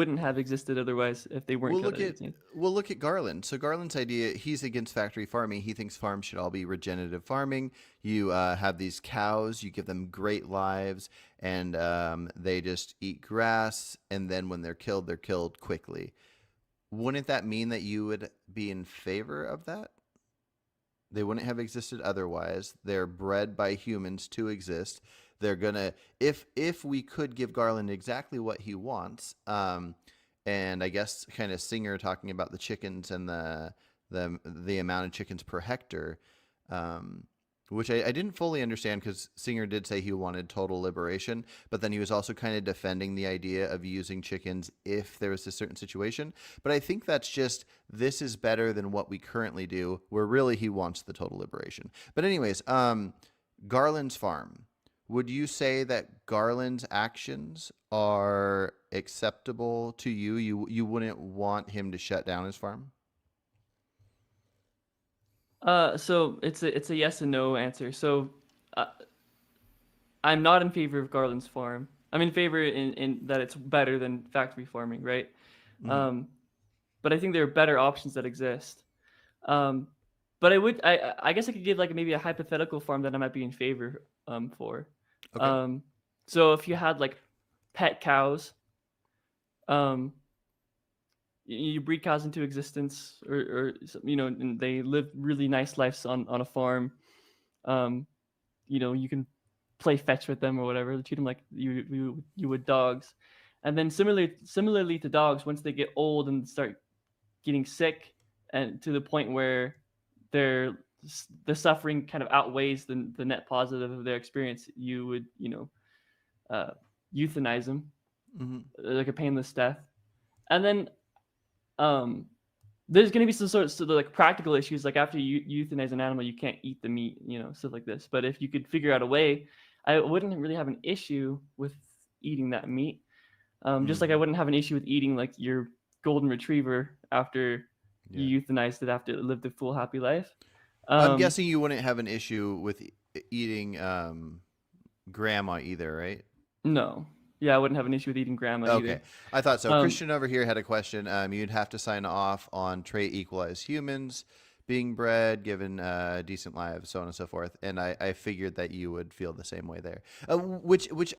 wouldn't have existed otherwise if they weren't We'll killed look at at 18. we'll look at Garland. So Garland's idea, he's against factory farming. He thinks farms should all be regenerative farming. You have these cows, you give them great lives, and they just eat grass. And then when they're killed quickly. Wouldn't that mean that you would be in favor of that? They wouldn't have existed otherwise. They're bred by humans to exist. They're gonna if we could give Garland exactly what he wants, and I guess kind of Singer talking about the chickens and the amount of chickens per hectare, um, which I didn't fully understand because Singer did say he wanted total liberation, but then he was also kind of defending the idea of using chickens if there was a certain situation. But I think that's just this is better than what we currently do, where really he wants the total liberation. But anyways, Garland's farm. Would you say that Garland's actions are acceptable to you? You wouldn't want him to shut down his farm? So it's a yes and no answer. So uh, I'm not in favor of Garland's farm. I'm in favor in that it's better than factory farming, right? Mm-hmm. Um, but I think there are better options that exist. Um, but I guess I could give like maybe a hypothetical farm that I might be in favor for. Okay. Um, so if you had like pet cows, um, you breed cows into existence, or and they live really nice lives on a farm. Um, you can play fetch with them or whatever, treat them like you would dogs. And then similarly to dogs, once they get old and start getting sick, and to the point where their the suffering kind of outweighs the net positive of their experience, you would uh, euthanize them, Mm-hmm. like a painless death. And then um, there's going to be some sort of like practical issues, like after you euthanize an animal, you can't eat the meat, stuff like this. But if you could figure out a way, I wouldn't really have an issue with eating that meat. Just like I Mm-hmm. wouldn't have an issue with eating like your golden retriever after Yeah. you euthanized it after it lived a full happy life. I'm Um, guessing you wouldn't have an issue with eating grandma either, right? no, yeah, I wouldn't have an issue with eating grandma Okay, either. I thought so. Um, Christian over here had a question. You'd have to sign off on trait equalized humans being bred, given decent lives, so on and so forth. And I figured that you would feel the same way there. Which